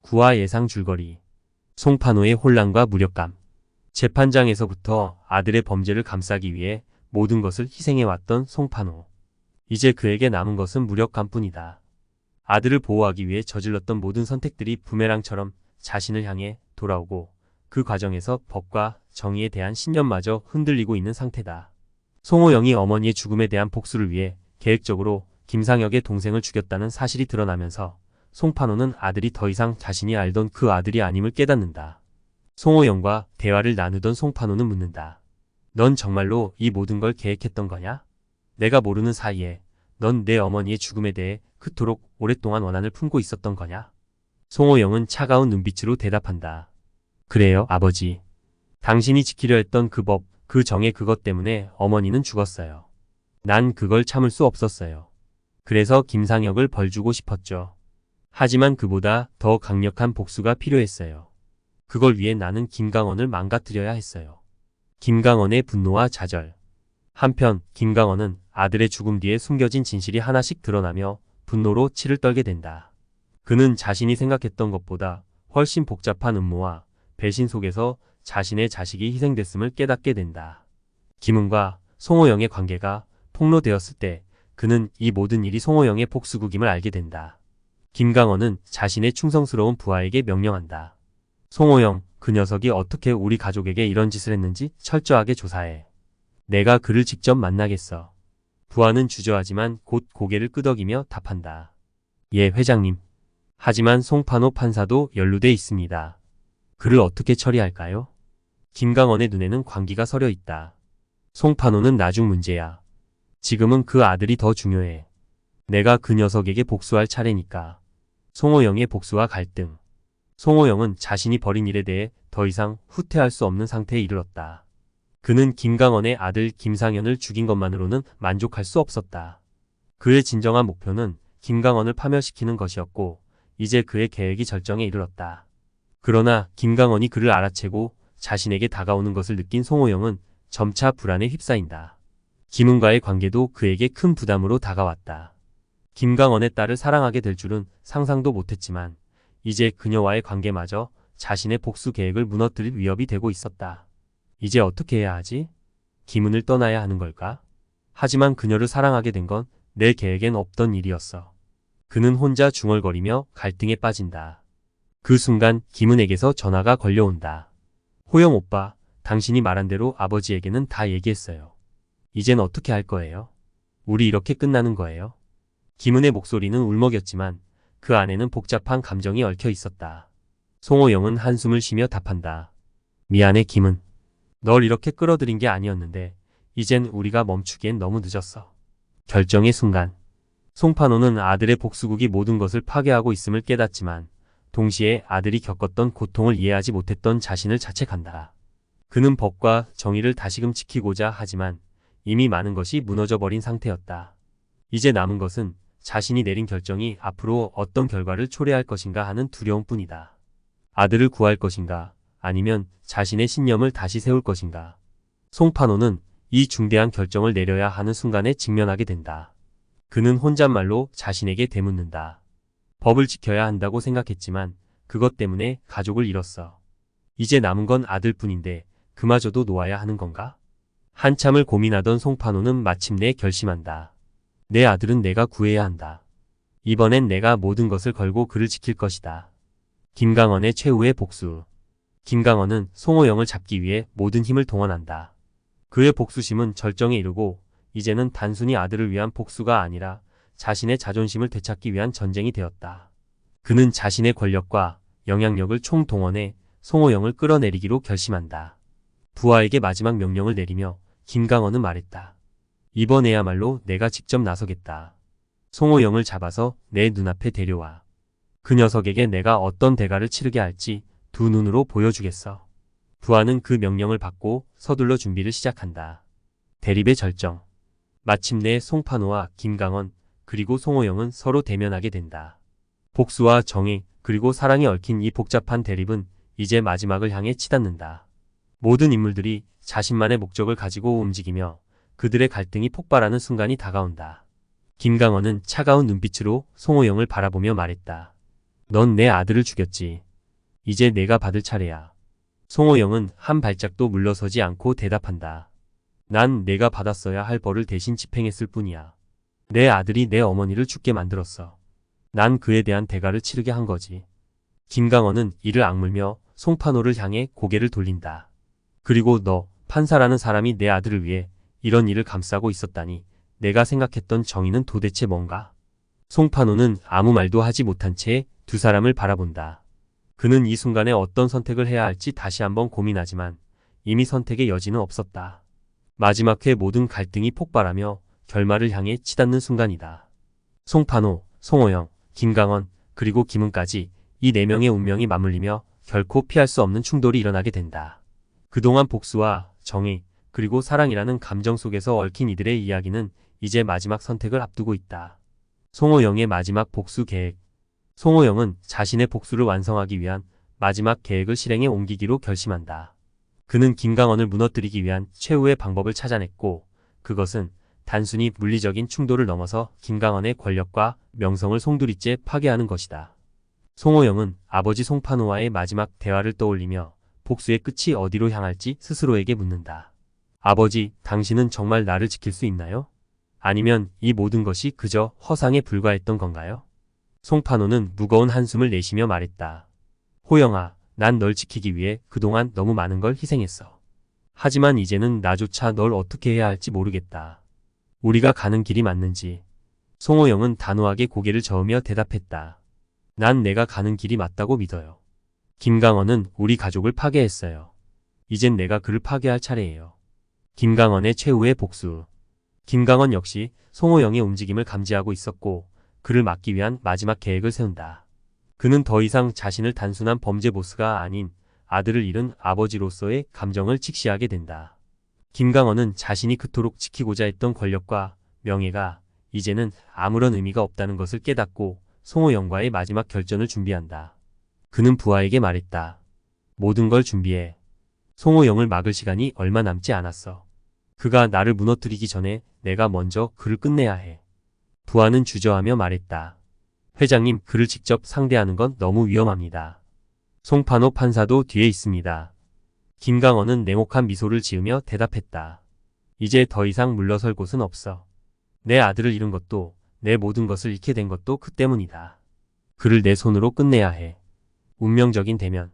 구화 예상 줄거리. 송판호의 혼란과 무력감. 재판장에서부터 아들의 범죄를 감싸기 위해 모든 것을 희생해왔던 송판호. 이제 그에게 남은 것은 무력감뿐이다. 아들을 보호하기 위해 저질렀던 모든 선택들이 부메랑처럼 자신을 향해 돌아오고 그 과정에서 법과 정의에 대한 신념마저 흔들리고 있는 상태다. 송호영이 어머니의 죽음에 대한 복수를 위해 계획적으로 김상혁의 동생을 죽였다는 사실이 드러나면서 송판호는 아들이 더 이상 자신이 알던 그 아들이 아님을 깨닫는다. 송호영과 대화를 나누던 송판호는 묻는다. 넌 정말로 이 모든 걸 계획했던 거냐? 내가 모르는 사이에 넌 내 어머니의 죽음에 대해 그토록 오랫동안 원한을 품고 있었던 거냐? 송호영은 차가운 눈빛으로 대답한다. 그래요, 아버지. 당신이 지키려 했던 그 법, 그 정의 그것 때문에 어머니는 죽었어요. 난 그걸 참을 수 없었어요. 그래서 김상혁을 벌주고 싶었죠. 하지만 그보다 더 강력한 복수가 필요했어요. 그걸 위해 나는 김강원을 망가뜨려야 했어요. 김강원의 분노와 좌절. 한편 김강원은 아들의 죽음 뒤에 숨겨진 진실이 하나씩 드러나며 분노로 치를 떨게 된다. 그는 자신이 생각했던 것보다 훨씬 복잡한 음모와 배신 속에서 자신의 자식이 희생됐음을 깨닫게 된다. 김은과 송호영의 관계가 폭로되었을 때 그는 이 모든 일이 송호영의 복수극임을 알게 된다. 김강원은 자신의 충성스러운 부하에게 명령한다. 송호영, 그 녀석이 어떻게 우리 가족에게 이런 짓을 했는지 철저하게 조사해. 내가 그를 직접 만나겠어. 부하는 주저하지만 곧 고개를 끄덕이며 답한다. 예, 회장님. 하지만 송판호 판사도 연루돼 있습니다. 그를 어떻게 처리할까요? 김강원의 눈에는 광기가 서려 있다. 송판호는 나중 문제야. 지금은 그 아들이 더 중요해. 내가 그 녀석에게 복수할 차례니까. 송호영의 복수와 갈등. 송호영은 자신이 벌인 일에 대해 더 이상 후퇴할 수 없는 상태에 이르렀다. 그는 김강원의 아들 김상현을 죽인 것만으로는 만족할 수 없었다. 그의 진정한 목표는 김강원을 파멸시키는 것이었고 이제 그의 계획이 절정에 이르렀다. 그러나 김강원이 그를 알아채고 자신에게 다가오는 것을 느낀 송호영은 점차 불안에 휩싸인다. 김은과의 관계도 그에게 큰 부담으로 다가왔다. 김강원의 딸을 사랑하게 될 줄은 상상도 못했지만 이제 그녀와의 관계마저 자신의 복수 계획을 무너뜨릴 위협이 되고 있었다. 이제 어떻게 해야 하지? 김은을 떠나야 하는 걸까? 하지만 그녀를 사랑하게 된 건 내 계획엔 없던 일이었어. 그는 혼자 중얼거리며 갈등에 빠진다. 그 순간 김은에게서 전화가 걸려온다. 호영 오빠, 당신이 말한 대로 아버지에게는 다 얘기했어요. 이젠 어떻게 할 거예요? 우리 이렇게 끝나는 거예요? 김은의 목소리는 울먹였지만 그 안에는 복잡한 감정이 얽혀 있었다. 송호영은 한숨을 쉬며 답한다. 미안해 김은. 널 이렇게 끌어들인 게 아니었는데 이젠 우리가 멈추기엔 너무 늦었어. 결정의 순간. 송판호는 아들의 복수극이 모든 것을 파괴하고 있음을 깨닫지만 동시에 아들이 겪었던 고통을 이해하지 못했던 자신을 자책한다. 그는 법과 정의를 다시금 지키고자 하지만 이미 많은 것이 무너져버린 상태였다. 이제 남은 것은 자신이 내린 결정이 앞으로 어떤 결과를 초래할 것인가 하는 두려움뿐이다. 아들을 구할 것인가 아니면 자신의 신념을 다시 세울 것인가. 송판호는 이 중대한 결정을 내려야 하는 순간에 직면하게 된다. 그는 혼잣말로 자신에게 되묻는다. 법을 지켜야 한다고 생각했지만 그것 때문에 가족을 잃었어. 이제 남은 건 아들뿐인데 그마저도 놓아야 하는 건가? 한참을 고민하던 송판호는 마침내 결심한다. 내 아들은 내가 구해야 한다. 이번엔 내가 모든 것을 걸고 그를 지킬 것이다. 김강원의 최후의 복수. 김강원은 송호영을 잡기 위해 모든 힘을 동원한다. 그의 복수심은 절정에 이르고 이제는 단순히 아들을 위한 복수가 아니라 자신의 자존심을 되찾기 위한 전쟁이 되었다. 그는 자신의 권력과 영향력을 총동원해 송호영을 끌어내리기로 결심한다. 부하에게 마지막 명령을 내리며 김강원은 말했다. 이번에야말로 내가 직접 나서겠다. 송호영을 잡아서 내 눈앞에 데려와. 그 녀석에게 내가 어떤 대가를 치르게 할지 두 눈으로 보여주겠어. 부하는 그 명령을 받고 서둘러 준비를 시작한다. 대립의 절정. 마침내 송판호와 김강원 그리고 송호영은 서로 대면하게 된다. 복수와 정의 그리고 사랑이 얽힌 이 복잡한 대립은 이제 마지막을 향해 치닫는다. 모든 인물들이 자신만의 목적을 가지고 움직이며 그들의 갈등이 폭발하는 순간이 다가온다. 김강원은 차가운 눈빛으로 송호영을 바라보며 말했다. 넌 내 아들을 죽였지. 이제 내가 받을 차례야. 송호영은 한 발짝도 물러서지 않고 대답한다. 난 내가 받았어야 할 벌을 대신 집행했을 뿐이야. 내 아들이 내 어머니를 죽게 만들었어. 난 그에 대한 대가를 치르게 한 거지. 김강원은 이를 악물며 송판호를 향해 고개를 돌린다. 그리고 너, 판사라는 사람이 내 아들을 위해 이런 일을 감싸고 있었다니 내가 생각했던 정의는 도대체 뭔가? 송판호는 아무 말도 하지 못한 채 두 사람을 바라본다. 그는 이 순간에 어떤 선택을 해야 할지 다시 한번 고민하지만 이미 선택의 여지는 없었다. 마지막 회 모든 갈등이 폭발하며 결말을 향해 치닫는 순간이다. 송판호, 송호영, 김강원, 그리고 김은까지 이 네 명의 운명이 맞물리며 결코 피할 수 없는 충돌이 일어나게 된다. 그동안 복수와 정의, 그리고 사랑이라는 감정 속에서 얽힌 이들의 이야기는 이제 마지막 선택을 앞두고 있다. 송호영의 마지막 복수 계획. 송호영은 자신의 복수를 완성하기 위한 마지막 계획을 실행에 옮기기로 결심한다. 그는 김강원을 무너뜨리기 위한 최후의 방법을 찾아냈고 그것은 단순히 물리적인 충돌을 넘어서 김강원의 권력과 명성을 송두리째 파괴하는 것이다. 송호영은 아버지 송판호와의 마지막 대화를 떠올리며 복수의 끝이 어디로 향할지 스스로에게 묻는다. 아버지, 당신은 정말 나를 지킬 수 있나요? 아니면 이 모든 것이 그저 허상에 불과했던 건가요? 송판호는 무거운 한숨을 내쉬며 말했다. 호영아, 난 널 지키기 위해 그동안 너무 많은 걸 희생했어. 하지만 이제는 나조차 널 어떻게 해야 할지 모르겠다. 우리가 가는 길이 맞는지. 송호영은 단호하게 고개를 저으며 대답했다. 난 내가 가는 길이 맞다고 믿어요. 김강원은 우리 가족을 파괴했어요. 이젠 내가 그를 파괴할 차례예요. 김강원의 최후의 복수. 김강원 역시 송호영의 움직임을 감지하고 있었고 그를 막기 위한 마지막 계획을 세운다. 그는 더 이상 자신을 단순한 범죄 보스가 아닌 아들을 잃은 아버지로서의 감정을 직시하게 된다. 김강원은 자신이 그토록 지키고자 했던 권력과 명예가 이제는 아무런 의미가 없다는 것을 깨닫고 송호영과의 마지막 결전을 준비한다. 그는 부하에게 말했다. 모든 걸 준비해. 송호영을 막을 시간이 얼마 남지 않았어. 그가 나를 무너뜨리기 전에 내가 먼저 그를 끝내야 해. 부하는 주저하며 말했다. 회장님, 그를 직접 상대하는 건 너무 위험합니다. 송판호 판사도 뒤에 있습니다. 김강원은 냉혹한 미소를 지으며 대답했다. 이제 더 이상 물러설 곳은 없어. 내 아들을 잃은 것도 내 모든 것을 잃게 된 것도 그 때문이다. 그를 내 손으로 끝내야 해. 운명적인 대면.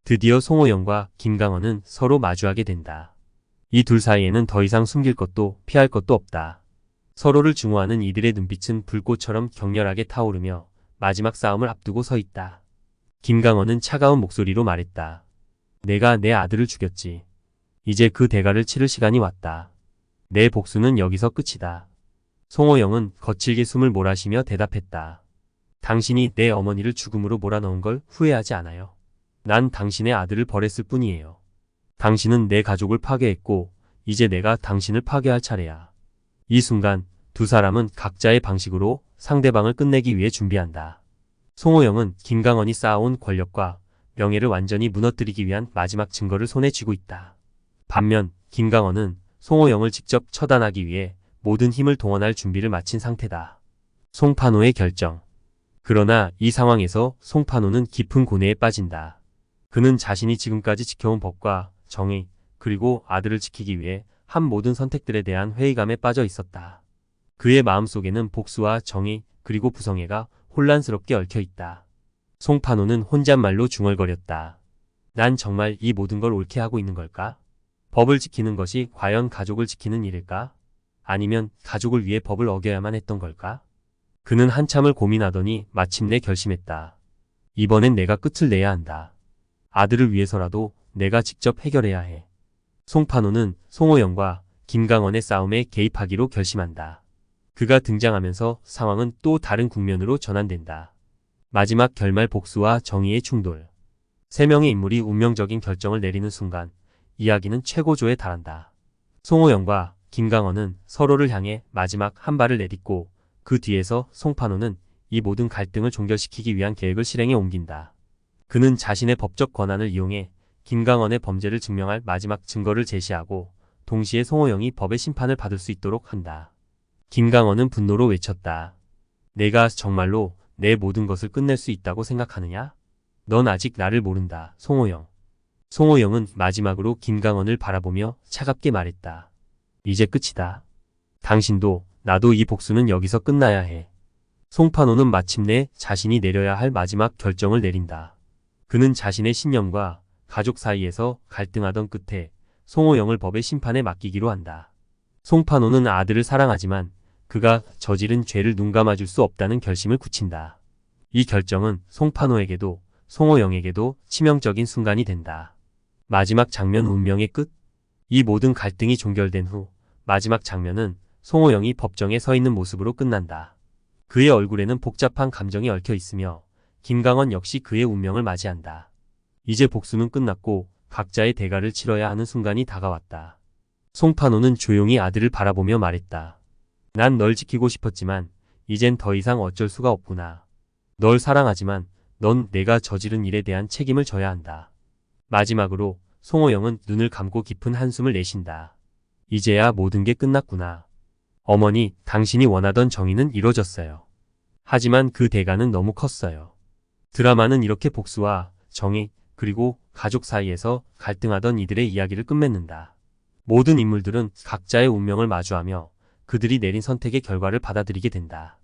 드디어 송호영과 김강원은 서로 마주하게 된다. 이 둘 사이에는 더 이상 숨길 것도 피할 것도 없다. 서로를 증오하는 이들의 눈빛은 불꽃처럼 격렬하게 타오르며 마지막 싸움을 앞두고 서 있다. 김강원은 차가운 목소리로 말했다. 내가 내 아들을 죽였지. 이제 그 대가를 치를 시간이 왔다. 내 복수는 여기서 끝이다. 송호영은 거칠게 숨을 몰아쉬며 대답했다. 당신이 내 어머니를 죽음으로 몰아넣은 걸 후회하지 않아요. 난 당신의 아들을 벌했을 뿐이에요. 당신은 내 가족을 파괴했고 이제 내가 당신을 파괴할 차례야. 이 순간 두 사람은 각자의 방식으로 상대방을 끝내기 위해 준비한다. 송호영은 김강원이 쌓아온 권력과 명예를 완전히 무너뜨리기 위한 마지막 증거를 손에 쥐고 있다. 반면 김강원은 송호영을 직접 처단하기 위해 모든 힘을 동원할 준비를 마친 상태다. 송판호의 결정. 그러나 이 상황에서 송판호는 깊은 고뇌에 빠진다. 그는 자신이 지금까지 지켜온 법과 정의, 그리고 아들을 지키기 위해 한 모든 선택들에 대한 회의감에 빠져 있었다. 그의 마음속에는 복수와 정의, 그리고 부성애가 혼란스럽게 얽혀 있다. 송판호는 혼잣말로 중얼거렸다. 난 정말 이 모든 걸 옳게 하고 있는 걸까? 법을 지키는 것이 과연 가족을 지키는 일일까? 아니면 가족을 위해 법을 어겨야만 했던 걸까? 그는 한참을 고민하더니 마침내 결심했다. 이번엔 내가 끝을 내야 한다. 아들을 위해서라도 내가 직접 해결해야 해. 송판호는 송호영과 김강원의 싸움에 개입하기로 결심한다. 그가 등장하면서 상황은 또 다른 국면으로 전환된다. 마지막 결말 복수와 정의의 충돌. 세 명의 인물이 운명적인 결정을 내리는 순간 이야기는 최고조에 달한다. 송호영과 김강원은 서로를 향해 마지막 한 발을 내딛고 그 뒤에서 송판호는 이 모든 갈등을 종결시키기 위한 계획을 실행에 옮긴다. 그는 자신의 법적 권한을 이용해 김강원의 범죄를 증명할 마지막 증거를 제시하고 동시에 송호영이 법의 심판을 받을 수 있도록 한다. 김강원은 분노로 외쳤다. 내가 정말로 내 모든 것을 끝낼 수 있다고 생각하느냐? 넌 아직 나를 모른다, 송호영. 송호영은 마지막으로 김강원을 바라보며 차갑게 말했다. 이제 끝이다. 당신도 나도 이 복수는 여기서 끝나야 해. 송판호는 마침내 자신이 내려야 할 마지막 결정을 내린다. 그는 자신의 신념과 가족 사이에서 갈등하던 끝에 송호영을 법의 심판에 맡기기로 한다. 송판호는 아들을 사랑하지만 그가 저지른 죄를 눈감아줄 수 없다는 결심을 굳힌다. 이 결정은 송판호에게도 송호영에게도 치명적인 순간이 된다. 마지막 장면 운명의 끝. 이 모든 갈등이 종결된 후 마지막 장면은 송호영이 법정에 서 있는 모습으로 끝난다. 그의 얼굴에는 복잡한 감정이 얽혀 있으며 김강원 역시 그의 운명을 맞이한다. 이제 복수는 끝났고 각자의 대가를 치러야 하는 순간이 다가왔다. 송판호는 조용히 아들을 바라보며 말했다. 난 널 지키고 싶었지만 이젠 더 이상 어쩔 수가 없구나. 널 사랑하지만 넌 내가 저지른 일에 대한 책임을 져야 한다. 마지막으로 송호영은 눈을 감고 깊은 한숨을 내쉰다. 이제야 모든 게 끝났구나. 어머니, 당신이 원하던 정의는 이루어졌어요. 하지만 그 대가는 너무 컸어요. 드라마는 이렇게 복수와 정의, 그리고 가족 사이에서 갈등하던 이들의 이야기를 끝맺는다. 모든 인물들은 각자의 운명을 마주하며 그들이 내린 선택의 결과를 받아들이게 된다.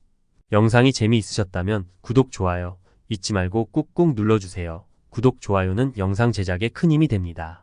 영상이 재미있으셨다면 구독, 좋아요 잊지 말고 꾹꾹 눌러주세요. 구독, 좋아요는 영상 제작에 큰 힘이 됩니다.